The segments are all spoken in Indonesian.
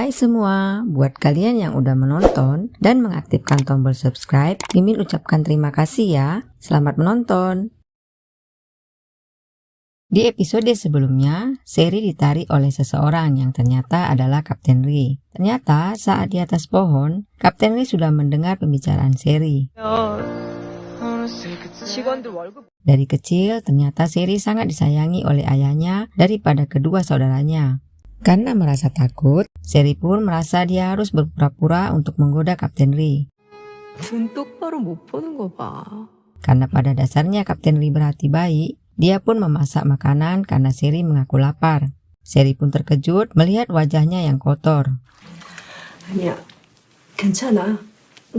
Hai semua, buat kalian yang udah menonton dan mengaktifkan tombol subscribe, Mimin ucapkan terima kasih ya. Selamat menonton. Di episode sebelumnya, Seri ditarik oleh seseorang yang ternyata adalah Kapten Ri. Ternyata saat di atas pohon, Kapten Ri sudah mendengar pembicaraan Seri. Dari kecil, ternyata Seri sangat disayangi oleh ayahnya daripada kedua saudaranya. Karena merasa takut, Seri pun merasa dia harus berpura-pura untuk menggoda Kapten Ri. 눈 똑바로 못 보는 거 봐. Karena pada dasarnya Kapten Ri berhati baik, dia pun memasak makanan karena Seri mengaku lapar. Seri pun terkejut melihat wajahnya yang kotor. 아니야, 괜찮아.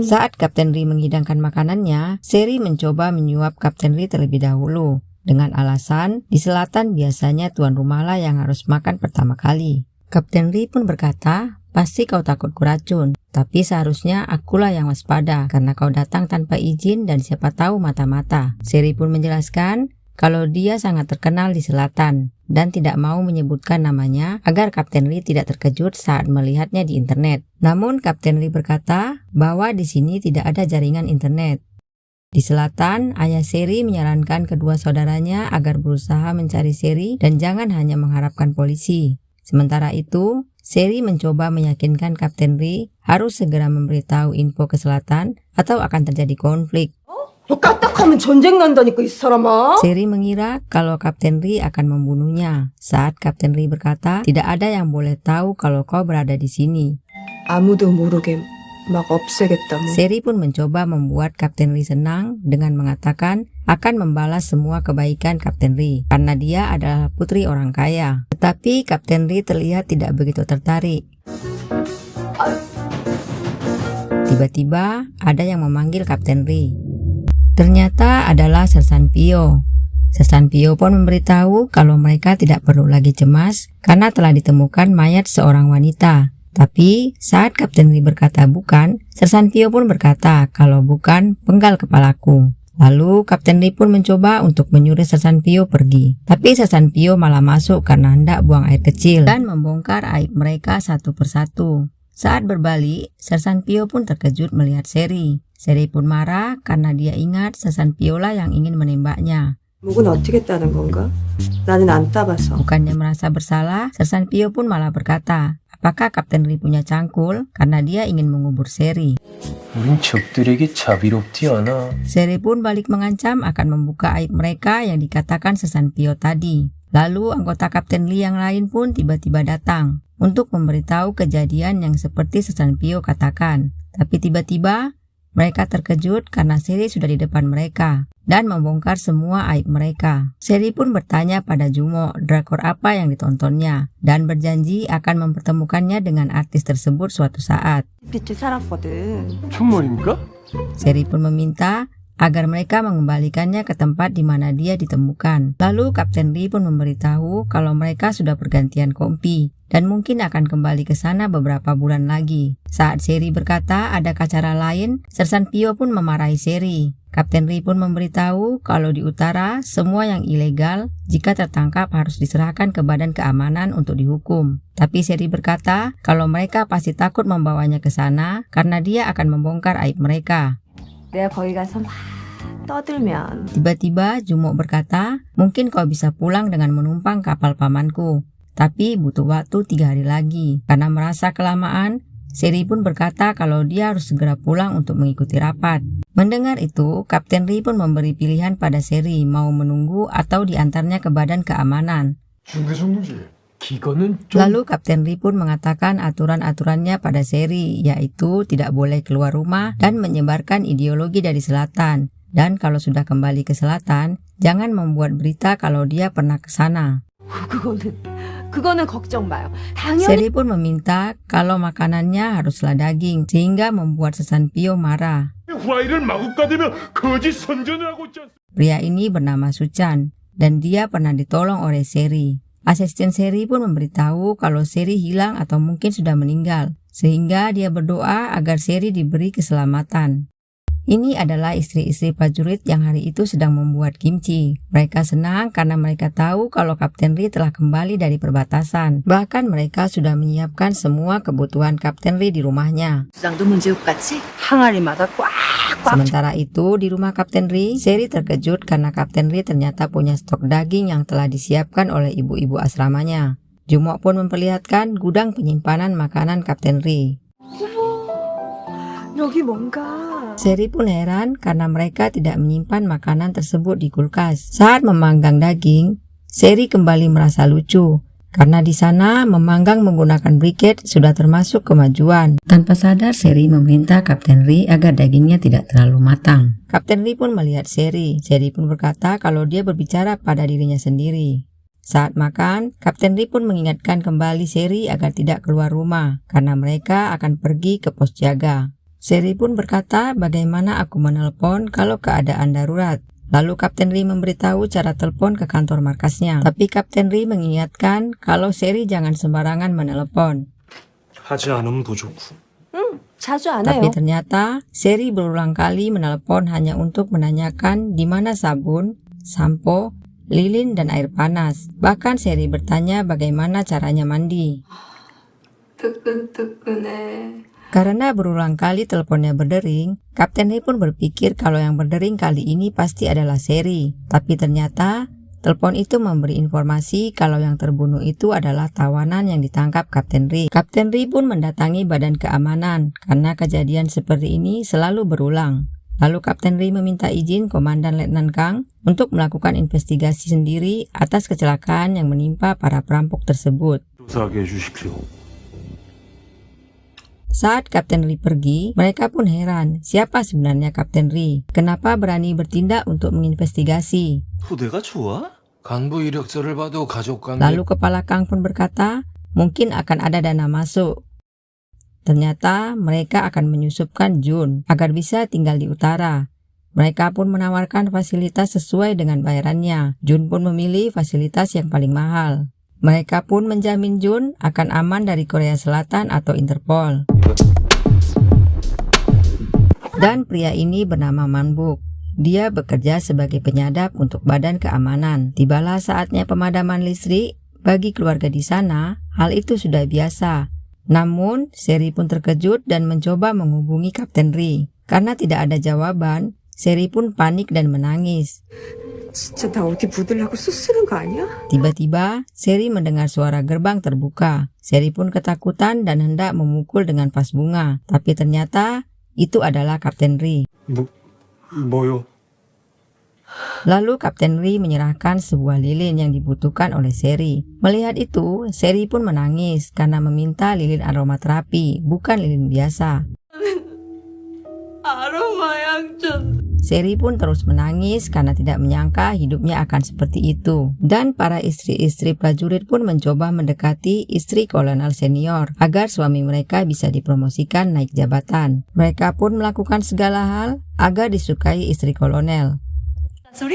Saat Kapten Ri menghidangkan makanannya, Seri mencoba menyuap Kapten Ri terlebih dahulu. Dengan alasan, di selatan biasanya tuan rumahlah yang harus makan pertama kali. Kapten Ri pun berkata, pasti kau takut kuracun, tapi seharusnya akulah yang waspada karena kau datang tanpa izin dan siapa tahu mata-mata. Seri pun menjelaskan kalau dia sangat terkenal di selatan dan tidak mau menyebutkan namanya agar Kapten Ri tidak terkejut saat melihatnya di internet. Namun Kapten Ri berkata bahwa di sini tidak ada jaringan internet. Di selatan, ayah Seri menyarankan kedua saudaranya agar berusaha mencari Seri dan jangan hanya mengharapkan polisi. Sementara itu, Seri mencoba meyakinkan Kapten Ri harus segera memberitahu info ke selatan atau akan terjadi konflik. 너 까딱하면 전쟁 난다니까 이 사람아. Seri mengira kalau Kapten Ri akan membunuhnya. Saat Kapten Ri berkata, tidak ada yang boleh tahu kalau kau berada di sini. 아무도 모르게 막 없애겠다 뭐. Seri pun mencoba membuat Kapten Ri senang dengan mengatakan akan membalas semua kebaikan Kapten Ri karena dia adalah putri orang kaya. Tetapi Kapten Ri terlihat tidak begitu tertarik. Tiba-tiba ada yang memanggil Kapten Ri. Ternyata adalah Sersan Pio. Sersan Pio pun memberitahu kalau mereka tidak perlu lagi cemas karena telah ditemukan mayat seorang wanita. Tapi saat Kapten Ri berkata bukan, Sersan Pio pun berkata kalau bukan, penggal kepalaku. Lalu Kapten Ri pun mencoba untuk menyuruh Sersan Pio pergi. Tapi Sersan Pio malah masuk karena hendak buang air kecil dan membongkar aib mereka satu persatu. Saat berbalik, Sersan Pio pun terkejut melihat Seri. Seri pun marah karena dia ingat Sersan Pio lah yang ingin menembaknya. 목은 어떻게 따는 건가? 나는 안 따봐서. Bukannya merasa bersalah, Sersan Pio pun malah berkata, apakah Kapten Ri punya cangkul? Karena dia ingin mengubur Seri. 우린 적들에게 자비롭지 않아. Seri pun balik mengancam akan membuka aib mereka yang dikatakan Sersan Pio tadi. Lalu anggota Kapten Ri yang lain pun tiba-tiba datang untuk memberitahu kejadian yang seperti Sersan Pio katakan. Tapi tiba-tiba mereka terkejut karena Seri sudah di depan mereka dan membongkar semua aib mereka. Seri pun bertanya pada Jumo drakor apa yang ditontonnya dan berjanji akan mempertemukannya dengan artis tersebut suatu saat. 빛이 살았거든. 정말입니까? Seri pun meminta agar mereka mengembalikannya ke tempat di mana dia ditemukan. Lalu Kapten Ri pun memberitahu kalau mereka sudah pergantian kompi dan mungkin akan kembali ke sana beberapa bulan lagi. Saat Seri berkata ada cara lain, Sersan Pio pun memarahi Seri. Kapten Ri pun memberitahu kalau di utara semua yang ilegal jika tertangkap harus diserahkan ke Badan Keamanan untuk dihukum. Tapi Seri berkata kalau mereka pasti takut membawanya ke sana karena dia akan membongkar aib mereka. 내가 거기 가서 막 떠들면 Tiba-tiba Jumo berkata, mungkin kau bisa pulang dengan menumpang kapal pamanku. Tapi butuh waktu 3 hari lagi. Karena merasa kelamaan, Seri pun berkata kalau dia harus segera pulang untuk mengikuti rapat. Mendengar itu, Kapten Ri pun memberi pilihan pada Seri mau menunggu atau diantarnya ke Badan Keamanan. Lalu Kapten Ri pun mengatakan aturan-aturannya pada Seri, yaitu tidak boleh keluar rumah dan menyebarkan ideologi dari selatan. Dan kalau sudah kembali ke selatan, jangan membuat berita kalau dia pernah ke sana. 그거는 걱정 마요. 당연히 Seri pun meminta kalau makanannya haruslah daging, sehingga membuat Sersan Pio marah. Pria ini bernama Suchan, dan dia pernah ditolong oleh Seri. Asisten Seri pun memberitahu kalau Seri hilang atau mungkin sudah meninggal, sehingga dia berdoa agar Seri diberi keselamatan. Ini adalah istri-istri prajurit yang hari itu sedang membuat kimchi. Mereka senang karena mereka tahu kalau Kapten Ri telah kembali dari perbatasan. Bahkan mereka sudah menyiapkan semua kebutuhan Kapten Ri di rumahnya. 주장도 문제 없겠지? 항아리마다 꽉. Sementara itu, di rumah Kapten Ri, Seri terkejut karena Kapten Ri ternyata punya stok daging yang telah disiapkan oleh ibu-ibu asramanya. Jumok pun memperlihatkan gudang penyimpanan makanan Kapten Ri. 여기 뭔가. Seri pun heran karena mereka tidak menyimpan makanan tersebut di kulkas. Saat memanggang daging, Seri kembali merasa lucu karena di sana memanggang menggunakan briket sudah termasuk kemajuan. Tanpa sadar, Seri meminta Kapten Ri agar dagingnya tidak terlalu matang. Kapten Ri pun melihat Seri. Seri pun berkata kalau dia berbicara pada dirinya sendiri. Saat makan, Kapten Ri pun mengingatkan kembali Seri agar tidak keluar rumah karena mereka akan pergi ke pos jaga. Seri pun berkata, bagaimana aku menelpon kalau keadaan darurat. Lalu Kapten Ri memberitahu cara telepon ke kantor markasnya. Tapi Kapten Ri mengingatkan kalau Seri jangan sembarangan menelepon. 하지 않으면 더 좋고. 자주 안 Tapi 해요. ternyata Seri berulang kali menelepon hanya untuk menanyakan di mana sabun, sampo, lilin, dan air panas. Bahkan Seri bertanya bagaimana caranya mandi. 뜨끈뜨끈해. Karena berulang kali teleponnya berdering, Kapten Ri pun berpikir kalau yang berdering kali ini pasti adalah Seri. Tapi ternyata, telepon itu memberi informasi kalau yang terbunuh itu adalah tawanan yang ditangkap Kapten Ri. Kapten Ri pun mendatangi badan keamanan karena kejadian seperti ini selalu berulang. Lalu Kapten Ri meminta izin Komandan Letnan Kang untuk melakukan investigasi sendiri atas kecelakaan yang menimpa para perampok tersebut. 조사하게 해주십시오. Saat Kapten Ri pergi, mereka pun heran siapa sebenarnya Kapten Ri. Kenapa berani bertindak untuk menginvestigasi? 부대가 좋아? 간부 이력서를 봐도 가족 관계. Lalu Kepala Kang pun berkata, mungkin akan ada dana masuk. Ternyata mereka akan menyusupkan Jun agar bisa tinggal di utara. Mereka pun menawarkan fasilitas sesuai dengan bayarannya. Jun pun memilih fasilitas yang paling mahal. Mereka pun menjamin Jun akan aman dari Korea Selatan atau Interpol. Dan pria ini bernama Manbuk. Dia bekerja sebagai penyadap untuk badan keamanan. Tibalah saatnya pemadaman listrik. Bagi keluarga di sana, hal itu sudah biasa. Namun, Seri pun terkejut dan mencoba menghubungi Kapten Ri. Karena tidak ada jawaban, Seri pun panik dan menangis. 진짜 나 어디 묻으려고 쑤쓰는 거 아니야? Tiba-tiba, Seri mendengar suara gerbang terbuka. Seri pun ketakutan dan hendak memukul dengan vas bunga. Tapi ternyata, itu adalah Kapten Ri. 뭐요? Lalu Kapten Ri menyerahkan sebuah lilin yang dibutuhkan oleh Seri. Melihat itu, Seri pun menangis karena meminta lilin aromaterapi, bukan lilin biasa. 아로마 양전. Seri pun terus menangis karena tidak menyangka hidupnya akan seperti itu. Dan para istri-istri prajurit pun mencoba mendekati istri kolonel senior agar suami mereka bisa dipromosikan naik jabatan. Mereka pun melakukan segala hal agar disukai istri kolonel. 소리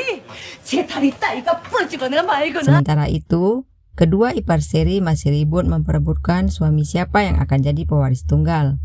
제 다리 따위가 부러지거나 말거나. Sementara itu, kedua ipar Seri masih ribut memperebutkan suami siapa yang akan jadi pewaris tunggal.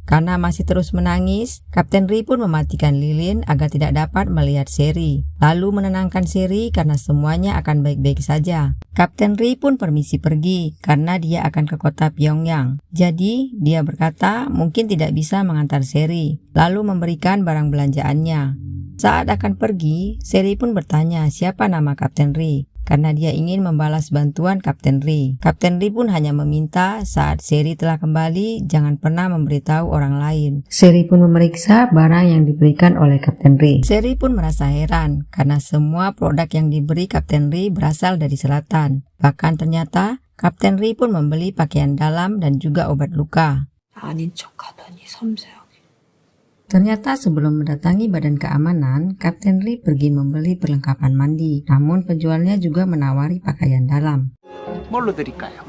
Karena masih terus menangis, Kapten Ri pun mematikan lilin agar tidak dapat melihat Seri. Lalu menenangkan Seri karena semuanya akan baik-baik saja. Kapten Ri pun permisi pergi karena dia akan ke kota Pyongyang. Jadi, dia berkata mungkin tidak bisa mengantar Seri, lalu memberikan barang belanjaannya. Saat akan pergi, Seri pun bertanya siapa nama Kapten Ri. Karena dia ingin membalas bantuan Kapten Ri. Kapten Ri pun hanya meminta saat Seri telah kembali jangan pernah memberitahu orang lain. Seri pun memeriksa barang yang diberikan oleh Kapten Ri. Seri pun merasa heran karena semua produk yang diberi Kapten Ri berasal dari selatan. Bahkan ternyata Kapten Ri pun membeli pakaian dalam dan juga obat luka. 아닌 척하더니 섬세하게. Ternyata sebelum mendatangi badan keamanan, Kapten Ri pergi membeli perlengkapan mandi. Namun penjualnya juga menawari pakaian dalam. 뭘로 드릴까요?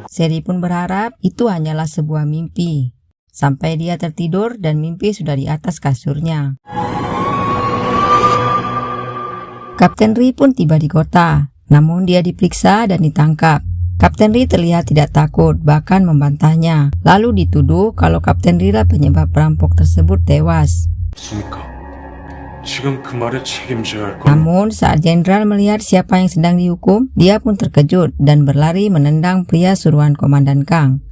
Seri pun berharap itu hanyalah sebuah mimpi. Sampai dia tertidur dan mimpi sudah di atas kasurnya. Kapten Ri pun tiba di kota. Namun dia diperiksa dan ditangkap. Kapten Ri terlihat tidak takut, bahkan membantahnya. Lalu dituduh kalau Kapten Ri lah penyebab perampok tersebut tewas. 없습니까? 지금 그 말에 책임져야 할 건 Namun saat jenderal melihat siapa yang sedang dihukum, dia pun terkejut dan berlari menendang pria suruhan Komandan Kang.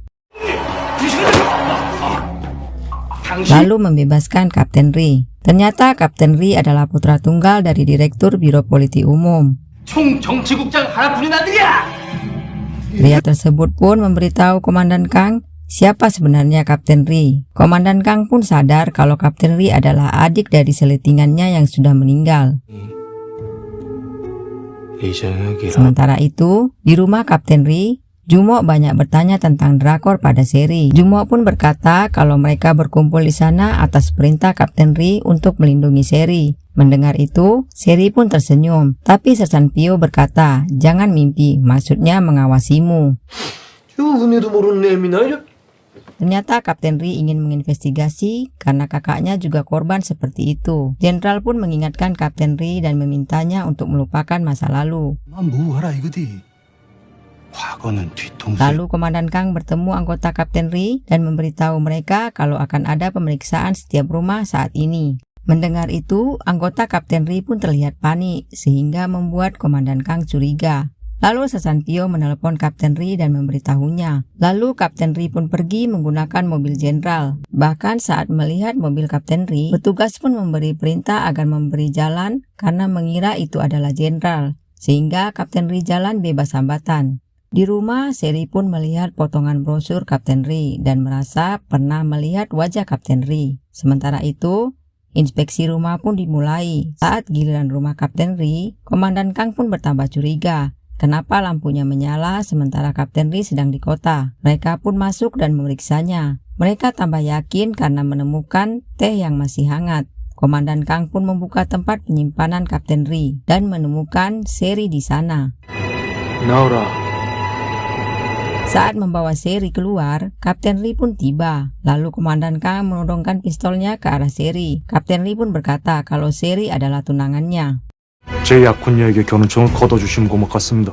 Lalu membebaskan Kapten Ri. Ternyata Kapten Ri adalah putra tunggal dari Direktur Biro Politi Umum. 총 정치국장 하나뿐인 아들이야! Pria tersebut pun memberitahu Komandan Kang siapa sebenarnya Kapten Ri. Komandan Kang pun sadar kalau Kapten Ri adalah adik dari seletingannya yang sudah meninggal. 이정혁이랑 Sementara itu, di rumah Kapten Ri, Jumo banyak bertanya tentang drakor pada seri. Jumo pun berkata kalau mereka berkumpul di sana atas perintah Kapten Ri untuk melindungi Seri. Mendengar itu, Seri pun tersenyum. Tapi Sersan Pio berkata, jangan mimpi, maksudnya mengawasimu. 은혜도 모르는 애미나 이래? Ternyata Kapten Ri ingin menginvestigasi karena kakaknya juga korban seperti itu. Jenderal pun mengingatkan Kapten Ri dan memintanya untuk melupakan masa lalu. 뭐하라 이거지. 과거는 뒤통수. Lalu Komandan Kang bertemu anggota Kapten Ri dan memberitahu mereka kalau akan ada pemeriksaan setiap rumah saat ini. Mendengar itu, anggota Kapten Ri pun terlihat panik sehingga membuat Komandan Kang curiga. Lalu Sersan Pio menelepon Kapten Ri dan memberitahunya. Lalu Kapten Ri pun pergi menggunakan mobil jenderal. Bahkan saat melihat mobil Kapten Ri, petugas pun memberi perintah agar memberi jalan karena mengira itu adalah jenderal. Sehingga Kapten Ri jalan bebas hambatan. Di rumah, Seri pun melihat potongan brosur Kapten Ri dan merasa pernah melihat wajah Kapten Ri. Sementara itu, inspeksi rumah pun dimulai. Saat giliran rumah Kapten Ri, Komandan Kang pun bertambah curiga. Kenapa lampunya menyala sementara Kapten Ri sedang di kota? Mereka pun masuk dan memeriksanya. Mereka tambah yakin karena menemukan teh yang masih hangat. Komandan Kang pun membuka tempat penyimpanan Kapten Ri dan menemukan Seri di sana. 나오라. Saat membawa Seri keluar, Kapten Ri pun tiba. Lalu Komandan Kang menodongkan pistolnya ke arah Seri. Kapten Ri pun berkata kalau Seri adalah tunangannya. 제 약혼녀에게 결혼청을 거둬주시면 고맙겠습니다.